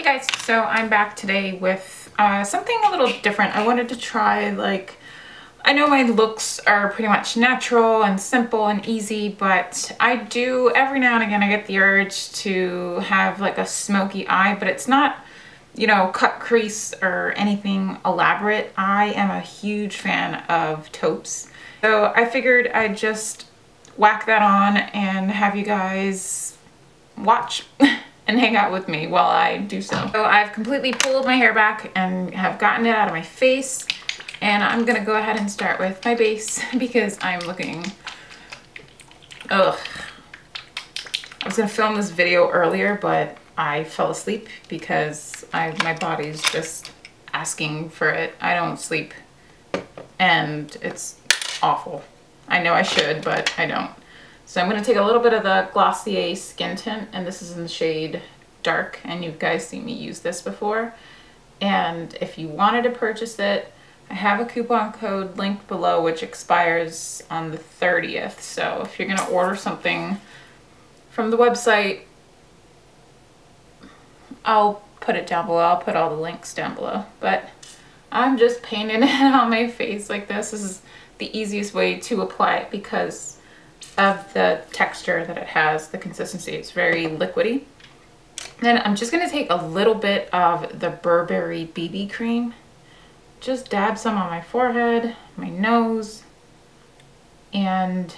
guys, so I'm back today with something a little different. I wanted to try, like, I know my looks are pretty much natural and simple and easy, but I do every now and again I get the urge to have like a smoky eye, but it's not, you know, cut crease or anything elaborate. I am a huge fan of taupes, so I figured I'd just whack that on and have you guys watch and hang out with me while I do so. So I've completely pulled my hair back and have gotten it out of my face, and I'm gonna go ahead and start with my base because I'm looking, ugh. I was gonna film this video earlier, but I fell asleep because my body's just asking for it. I don't sleep and it's awful. I know I should, but I don't. So I'm going to take a little bit of the Glossier Skin Tint, and this is in the shade Dark, and you guys seen me use this before. And if you wanted to purchase it, I have a coupon code linked below which expires on the 30th. So if you're going to order something from the website, I'll put it down below. I'll put all the links down below. But I'm just painting it on my face like this. This is the easiest way to apply it because of the texture that it has, the consistency. It's very liquidy. Then I'm just gonna take a little bit of the Burberry BB cream, just dab some on my forehead, my nose, and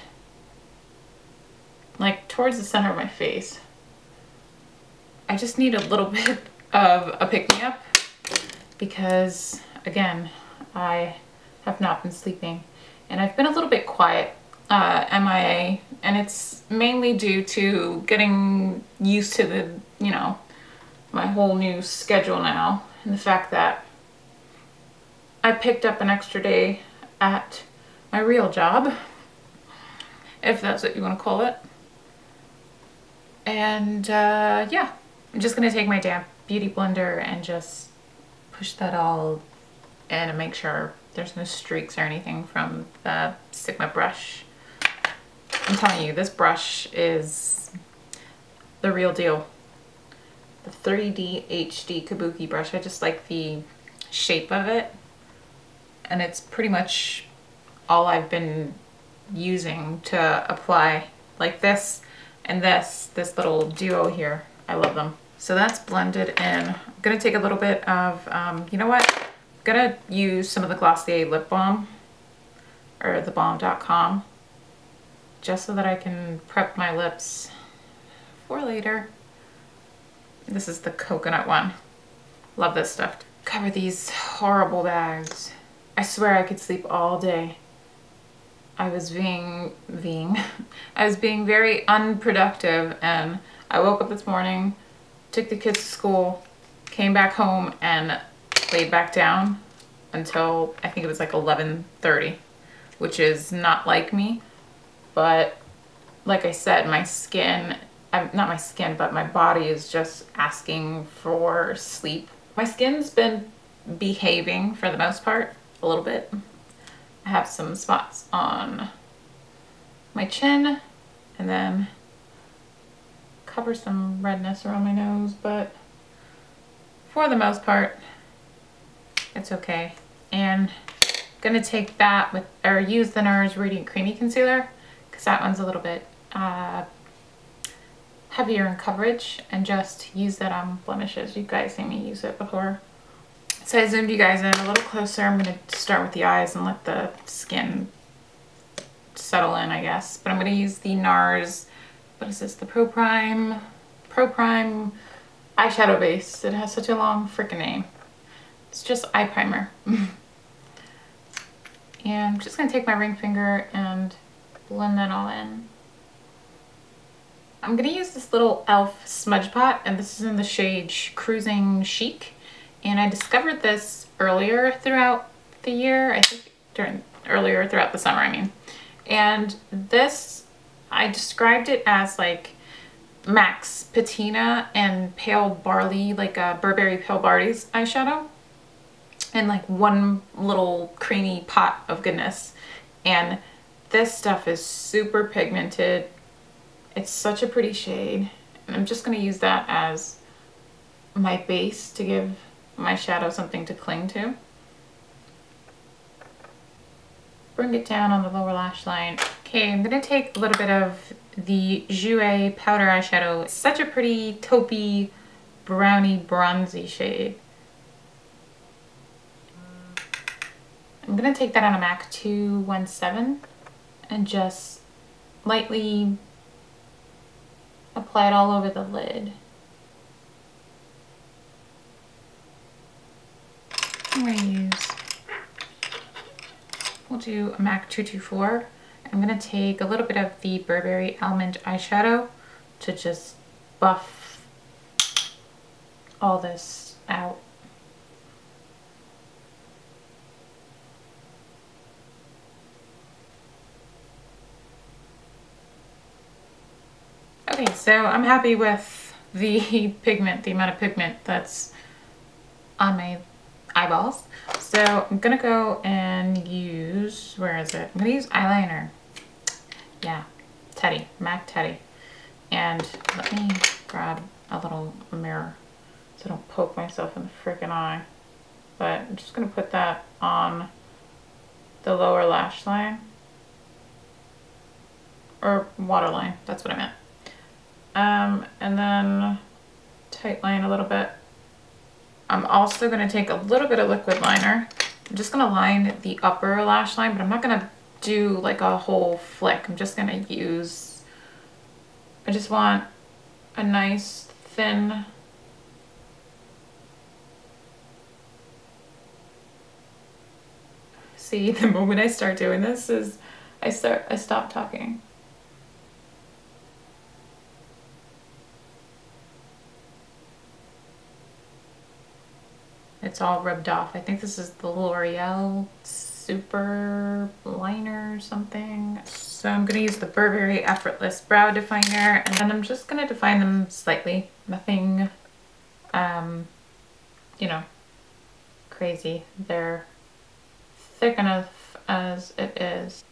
like towards the center of my face. I just need a little bit of a pick-me-up because, again, I have not been sleeping and I've been a little bit quiet. MIA, and it's mainly due to getting used to the, you know, my whole new schedule now, and the fact that I picked up an extra day at my real job, if that's what you want to call it. And yeah, I'm just gonna take my damp beauty blender and just push that all in and make sure there's no streaks or anything from the Sigma brush. I'm telling you, this brush is the real deal. The 3D HD Kabuki brush. I just like the shape of it. And it's pretty much all I've been using to apply, like this and this little duo here. I love them. So that's blended in. I'm gonna take a little bit of, you know what? I'm gonna use some of the Glossier lip balm, or thebalm.com. just so that I can prep my lips for later. This is the coconut one. Love this stuff. Cover these horrible bags. I swear I could sleep all day. I was being very unproductive, and I woke up this morning, took the kids to school, came back home, and laid back down until I think it was like 11:30, which is not like me. But like I said, my skin, not my skin, but my body is just asking for sleep. My skin's been behaving for the most part, a little bit. I have some spots on my chin and then cover some redness around my nose, but for the most part, it's okay. And I'm gonna take that with, or use the NARS Radiant Creamy Concealer, because that one's a little bit heavier in coverage, and just use that on blemishes. You guys seen me use it before. So I zoomed you guys in a little closer. I'm going to start with the eyes and let the skin settle in, I guess. But I'm going to use the NARS, what is this, the Pro Prime eyeshadow base. It has such a long freaking name. It's just eye primer. And I'm just going to take my ring finger and blend that all in. I'm going to use this little e.l.f. smudge pot, and this is in the shade Cruising Chic. And I discovered this earlier throughout the year, I think earlier throughout the summer, I mean. And this, I described it as like Max Patina and Pale Barley, like a Burberry Pale Barley's eyeshadow, in like one little creamy pot of goodness. And this stuff is super pigmented. It's such a pretty shade. And I'm just gonna use that as my base to give my shadow something to cling to. Bring it down on the lower lash line. Okay, I'm gonna take a little bit of the Jouer powder eyeshadow. It's such a pretty taupey, browny, bronzy shade. I'm gonna take that on a MAC 217 and just lightly apply it all over the lid. I'm gonna use, we'll do a MAC 224. I'm gonna take a little bit of the Burberry Almond eyeshadow to just buff all this out. Okay, so I'm happy with the pigment, the amount of pigment that's on my eyeballs. So I'm gonna go and use, where is it? I'm gonna use eyeliner. Yeah, Teddy, MAC Teddy. And let me grab a little mirror so I don't poke myself in the freaking eye. But I'm just gonna put that on the lower lash line. Or waterline, that's what I meant. And then tight line a little bit. I'm also going to take a little bit of liquid liner. I'm just going to line the upper lash line, but I'm not going to do like a whole flick. I'm just going to use, I just want a nice thin see, the moment I start doing this is I stop talking. It's all rubbed off. I think this is the L'Oreal Super Liner or something. So I'm gonna use the Burberry Effortless Brow Definer, and then I'm just gonna define them slightly. Nothing, you know, crazy. They're thick enough as it is.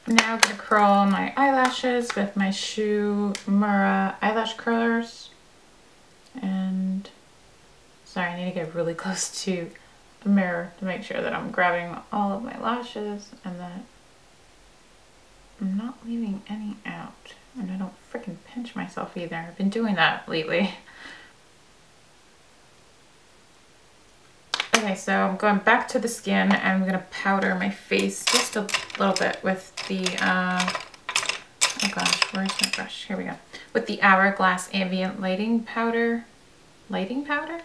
Now I'm gonna curl my eyelashes with my Shu Mura eyelash curlers. And sorry, I need to get really close to the mirror to make sure that I'm grabbing all of my lashes and that I'm not leaving any out. And I don't freaking pinch myself either. I've been doing that lately. Okay, so I'm going back to the skin and I'm gonna powder my face just a little bit with the, oh gosh, where's my brush? Here we go. With the Hourglass Ambient Lighting Powder. Lighting powder?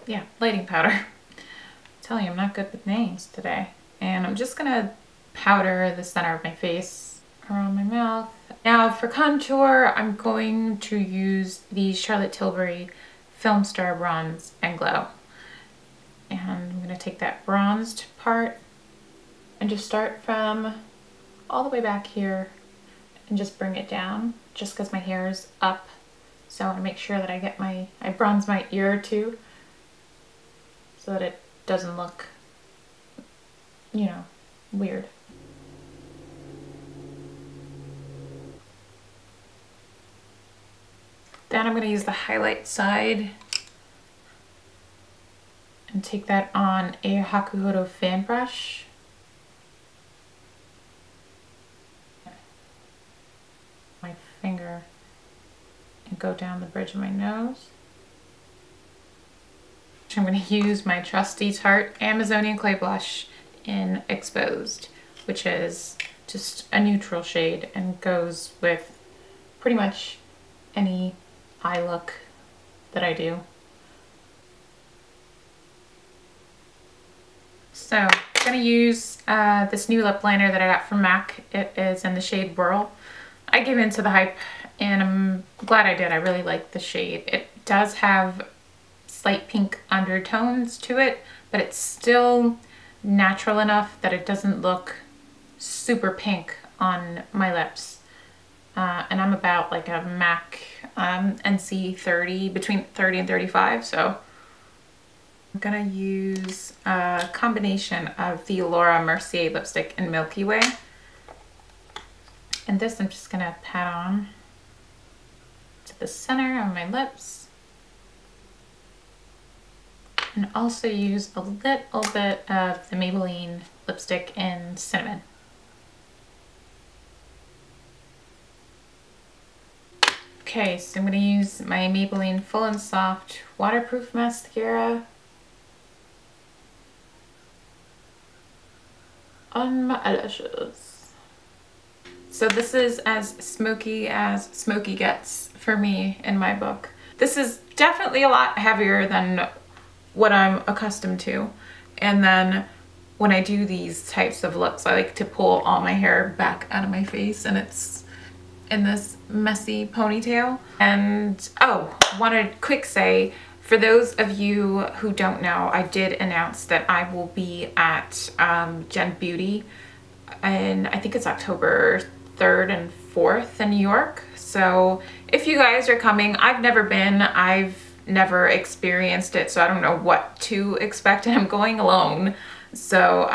Yeah, lighting powder. I'm telling you, I'm not good with names today. And I'm just gonna powder the center of my face, around my mouth. Now for contour, I'm going to use the Charlotte Tilbury Film Star Bronze and Glow. And I'm gonna take that bronzed part and just start from all the way back here and just bring it down, just because my hair is up. So I want to make sure that I get I bronze my ear too, so that it doesn't look, you know, weird. Then I'm going to use the highlight side and take that on a Hakuhodo fan brush. My finger and go down the bridge of my nose. I'm going to use my trusty Tarte Amazonian Clay Blush in Exposed, which is just a neutral shade and goes with pretty much any eye look that I do. So I'm going to use this new lip liner that I got from MAC. It is in the shade Whirl. I gave into the hype and I'm glad I did. I really like the shade. It does have slight pink undertones to it, but it's still natural enough that it doesn't look super pink on my lips. And I'm about like a MAC NC 30, between 30 and 35, so I'm gonna use a combination of the Laura Mercier lipstick in Milky Way. And this I'm just gonna pat on to into the center of my lips. And also use a little bit of the Maybelline lipstick in Cinnamon. Okay, so I'm going to use my Maybelline Full and Soft Waterproof Mascara on my eyelashes. So this is as smoky gets for me in my book. This is definitely a lot heavier than what I'm accustomed to. And then when I do these types of looks, I like to pull all my hair back out of my face, and it's in this messy ponytail. And oh, wanted to quick say, for those of you who don't know, I did announce that I will be at Gen Beauty, and I think it's October 3rd and 4th in New York. So if you guys are coming, I've never been, I've never experienced it, so I don't know what to expect, and I'm going alone. So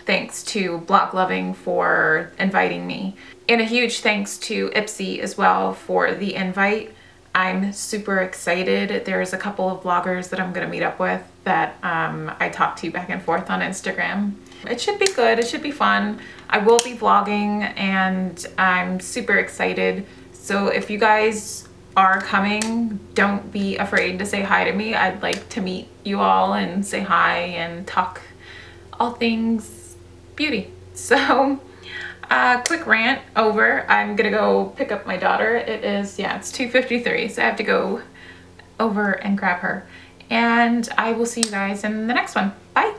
thanks to Blog Loving for inviting me. And a huge thanks to Ipsy as well for the invite. I'm super excited. There's a couple of vloggers that I'm gonna meet up with that I talk to back and forth on Instagram. It should be good, it should be fun. I will be vlogging and I'm super excited. So if you guys are coming, don't be afraid to say hi to me. I'd like to meet you all and say hi and talk all things beauty. So quick rant over. I'm gonna go pick up my daughter. It is, yeah, it's 2:53, so I have to go over and grab her. And I will see you guys in the next one. Bye.